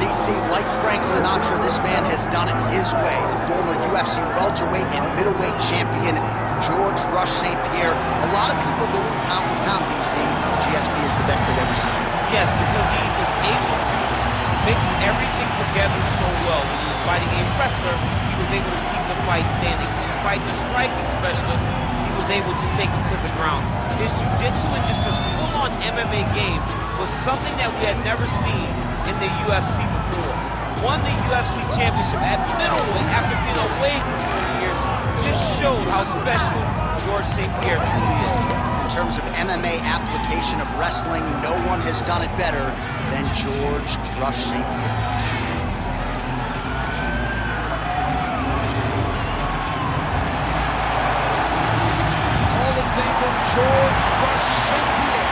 DC, like Frank Sinatra, this man has done it his way. The former UFC welterweight and middleweight champion, George Rush St-Pierre. A lot of people believe pound for pound, DC, GSP is the best they've ever seen. Yes, because he was able to mix everything together so well. When he was fighting a wrestler, he was able to keep the fight standing. When he was fighting a striking specialist, he was able to take him to the ground. His jiu-jitsu and just his full-on MMA game was something that we had never seen in the UFC before. Won the UFC championship at middleweight after being away for 4 years. Just showed how special George St-Pierre truly is. In terms of MMA application of wrestling, no one has done it better than George Rush St-Pierre. Hall of Famer George Rush St-Pierre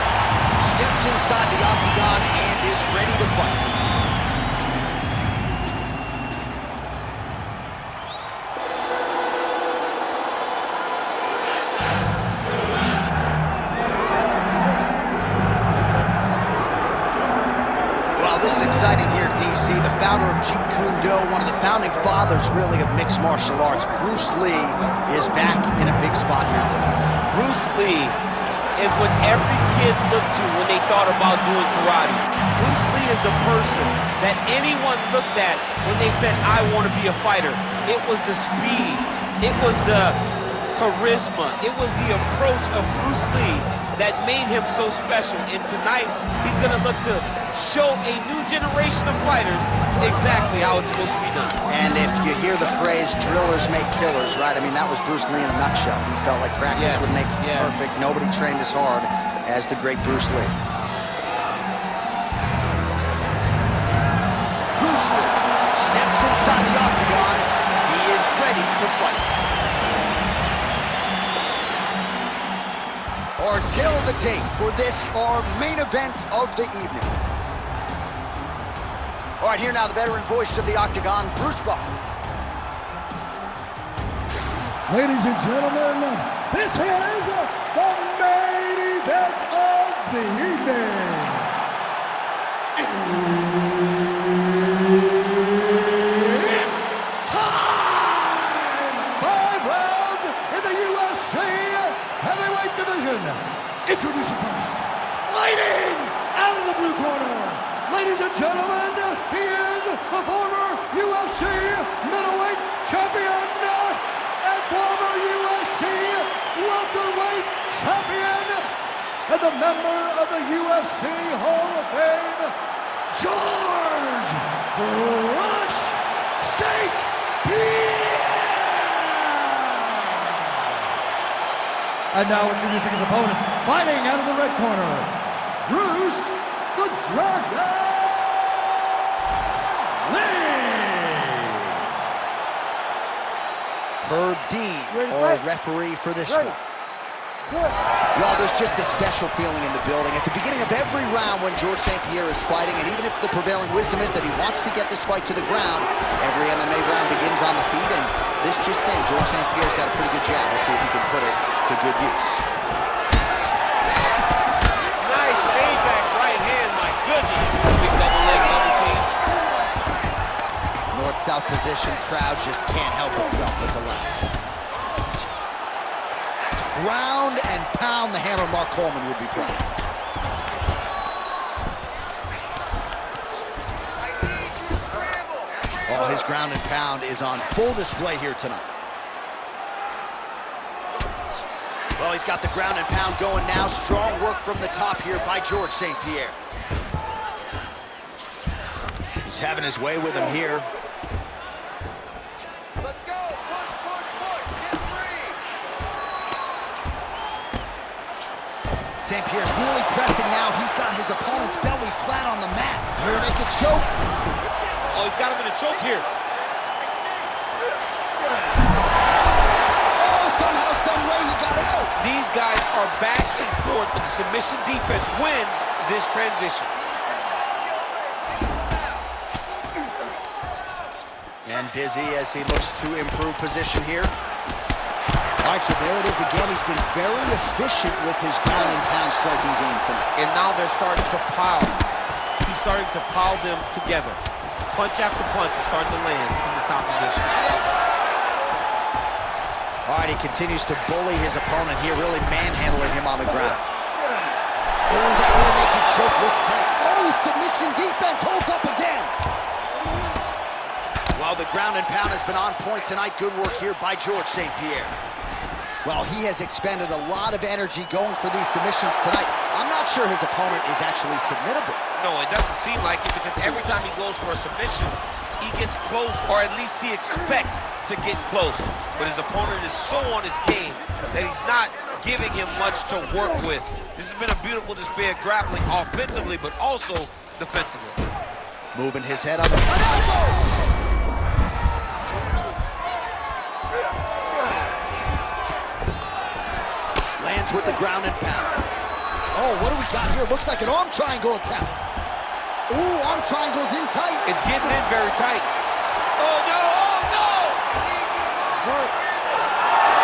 steps inside the octagon and is ready to fight. This is exciting here, DC. The founder of Jeet Kune Do, one of the founding fathers, really, of mixed martial arts, Bruce Lee, is back in a big spot here tonight. Bruce Lee is what every kid looked to when they thought about doing karate. Bruce Lee is the person that anyone looked at when they said, I want to be a fighter. It was the speed. It was the charisma. It was the approach of Bruce Lee that made him so special. And tonight, he's going to look to show a new generation of fighters exactly how it's supposed to be done. And if you hear the phrase, drillers make killers, right? I mean, that was Bruce Lee in a nutshell. He felt like practice would make perfect. Nobody trained as hard as the great Bruce Lee. Bruce Lee steps inside the octagon. He is ready to fight. Or till the date for this, our main event of the evening. All right, here now, the veteran voice of the octagon, Bruce Buffer. Ladies and gentlemen, this is the main event of the evening. It's time! 5 rounds in the UFC heavyweight division. Introducing first, fighting out of the blue corner. Ladies and gentlemen, he is the former UFC middleweight champion and former UFC welterweight champion and the member of the UFC Hall of Fame, George Rush St-Pierre. And now introducing his opponent, fighting out of the red corner, Bruce the Dragon Lee. Herb Dean, our referee for this one. Well, there's just a special feeling in the building. At the beginning of every round when George St-Pierre is fighting, and even if the prevailing wisdom is that he wants to get this fight to the ground, every MMA round begins on the feet, and this just in, George St-Pierre's got a pretty good jab. We'll see if he can put it to good use. Nice feedback right hand, my goodness. Big double leg, double change. North-south position, crowd just can't help itself but to laugh. Ground and pound, the hammer Mark Coleman would be proud. Oh, his ground and pound is on full display here tonight. Well, he's got the ground and pound going now. Strong work from the top here by George St-Pierre. He's having his way with him here. Let's go. Push, push, push. Get free. St-Pierre's really pressing now. He's got his opponent's belly flat on the mat. Rear naked choke. Oh, he's got him in a choke here. Oh, somehow, some way he got out. These guys are back and forth, but the submission defense wins this transition. And busy as he looks to improve position here. All right, so there it is again. He's been very efficient with his ground and pound striking game tonight. And now they're starting to pile. He's starting to pile them together. Punch after punch is starting to land from the top position. All right, he continues to bully his opponent here, really manhandling him on the ground. Oh, that rear naked choke looks tight. Oh, submission defense holds up again. Well, the ground and pound has been on point tonight. Good work here by George St-Pierre. Well, he has expended a lot of energy going for these submissions tonight. I'm not sure his opponent is actually submittable. No, it doesn't seem like it, because every time he goes for a submission, he gets close, or at least he expects to get close. But his opponent is so on his game that he's not giving him much to work with. This has been a beautiful display of grappling offensively, but also defensively. Moving his head on the front elbow. Lands with the ground and pound. Oh, what do we got here? Looks like an arm triangle attempt. Ooh, arm triangle's in tight. It's getting in very tight. Oh, no, oh, no!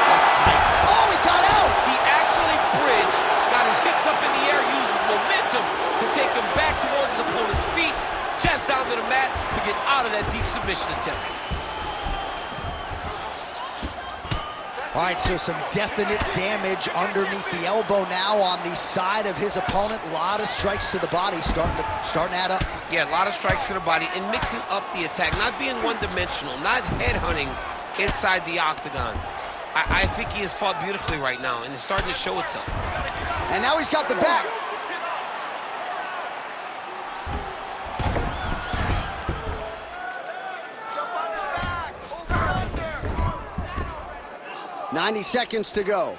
That's tight. Oh, he got out! He actually bridged, got his hips up in the air, uses momentum to take him back towards his opponent's feet, chest down to the mat to get out of that deep submission attempt. All right, so some definite damage underneath the elbow now on the side of his opponent. A lot of strikes to the body starting to add up. Yeah, a lot of strikes to the body and mixing up the attack, not being one-dimensional, not headhunting inside the octagon. I think he has fought beautifully right now, and it's starting to show itself. And now he's got the back. 90 seconds to go.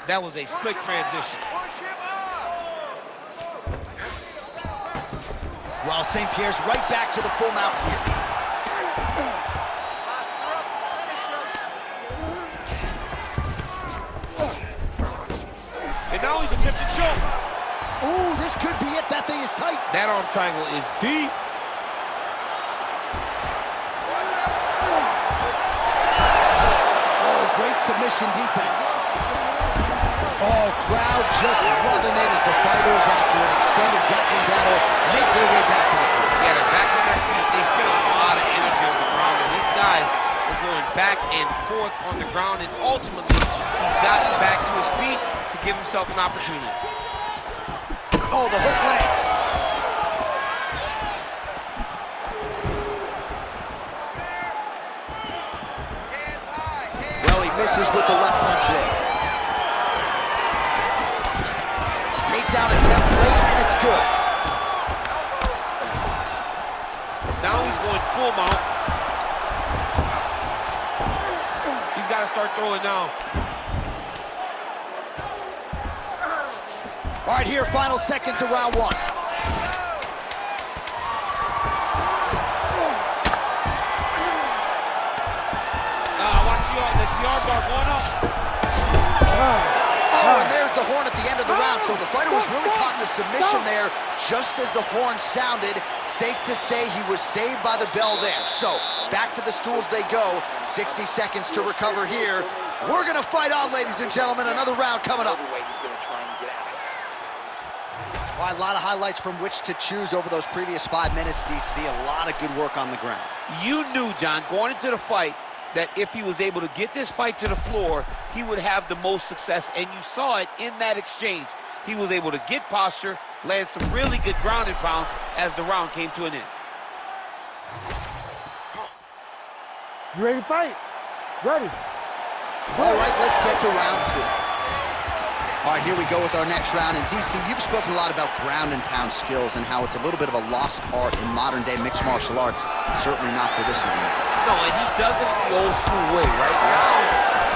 That was a slick transition. Well, St-Pierre's right back to the full mount here. And now he's attempting to choke. Ooh, this could be it. That thing is tight. That arm triangle is deep. Great submission defense. Oh, crowd just loving it as the fighters, after an extended grappling battle, make their way back to the field. Yeah, they're back on their feet. They spend a lot of energy on the ground, and these guys are going back and forth on the ground, and ultimately, he's gotten back to his feet to give himself an opportunity. Oh, the hook lands. Misses with the left punch there. Takedown attempt late, and it's good. Now he's going full mount. He's got to start throwing now. All right, here, final seconds of round one. The armbar going up. Oh, and there's the horn at the end of the round. So the fighter was really caught in a submission there just as the horn sounded. Safe to say he was saved by the bell there. So back to the stools they go. 60 seconds to recover here. We're going to fight on, ladies and gentlemen. Another round coming up. Well, a lot of highlights from which to choose over those previous 5 minutes, DC. A lot of good work on the ground. You knew, John, going into the fight, that if he was able to get this fight to the floor, he would have the most success, and you saw it in that exchange. He was able to get posture, land some really good ground and pound as the round came to an end. You ready to fight? Ready. All right, let's get to round two. All right, here we go with our next round. And DC, you've spoken a lot about ground and pound skills and how it's a little bit of a lost art in modern-day mixed martial arts. Certainly not for this one. No, and he does it the old school way, right?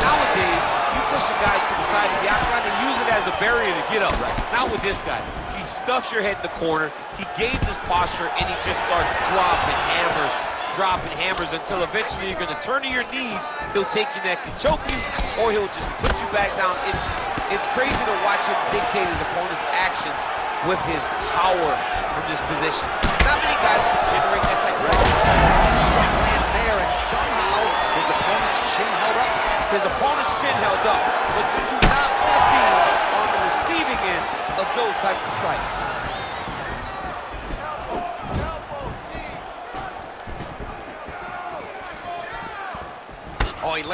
Nowadays, you push a guy to the side of the octagon and use it as a barrier to get up. Right. Not with this guy. He stuffs your head in the corner, he gains his posture, and he just starts dropping hammers until eventually you're going to turn to your knees. He'll take your neck and choke you, or he'll just put you back down. It's crazy to watch him dictate his opponent's actions with his power from this position. Not many guys can generate that type of Strike lands there, and somehow his opponent's chin held up. His opponent's chin held up, but you do not want to be on the receiving end of those types of strikes.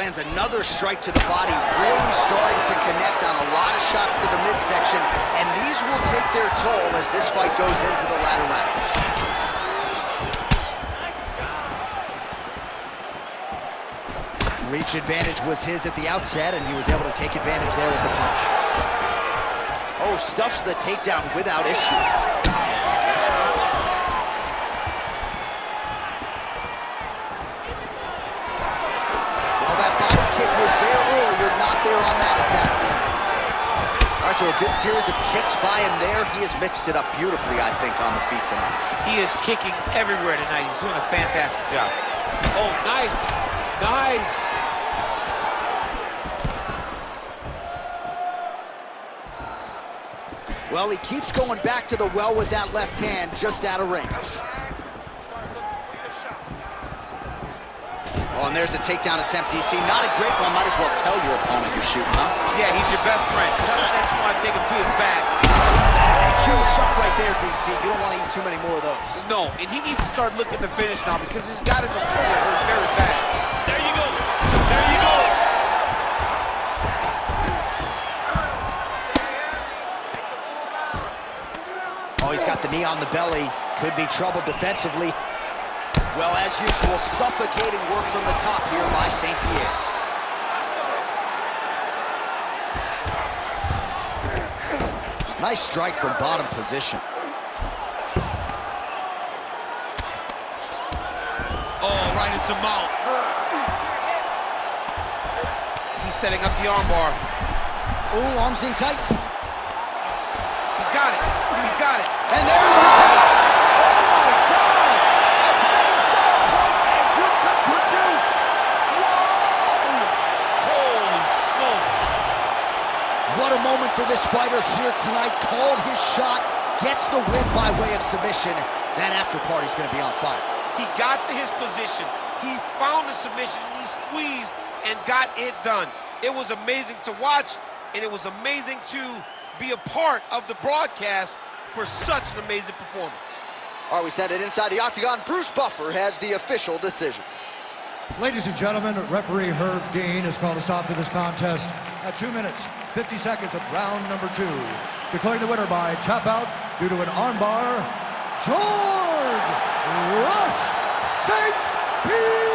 Lands another strike to the body, really starting to connect on a lot of shots to the midsection, and these will take their toll as this fight goes into the latter rounds. Reach advantage was his at the outset, and he was able to take advantage there with the punch. Oh, stuffs the takedown without issue. So a good series of kicks by him there. He has mixed it up beautifully, I think, on the feet tonight. He is kicking everywhere tonight. He's doing a fantastic job. Oh, nice. Nice. Well, he keeps going back to the well with that left hand, just out of range. Oh, and there's a takedown attempt, DC. Not a great one. Might as well tell your opponent you're shooting, huh? Yeah, he's your best friend. Tell him that you want to take him to his back. That is a huge shot right there, DC. You don't want to eat too many more of those. No, and he needs to start looking to finish now because he's got his opponent hurt very bad. There you go. There you go. Oh, he's got the knee on the belly. Could be trouble defensively. Well, as usual, suffocating work from the top here by St-Pierre. Nice strike from bottom position. Oh, right into mouth. He's setting up the armbar. Oh, arms in tight. He's got it. He's got it. And there's the tap. What a moment for this fighter here tonight. Called his shot, gets the win by way of submission. That after party's going to be on fire. He got to his position. He found the submission, and he squeezed and got it done. It was amazing to watch, and it was amazing to be a part of the broadcast for such an amazing performance. All right, we send it inside the octagon. Bruce Buffer has the official decision. Ladies and gentlemen, referee Herb Dean has called a stop to this contest at 2 minutes, 50 seconds of round number 2. Declaring the winner by tap out due to an armbar, George Rush St-Pierre!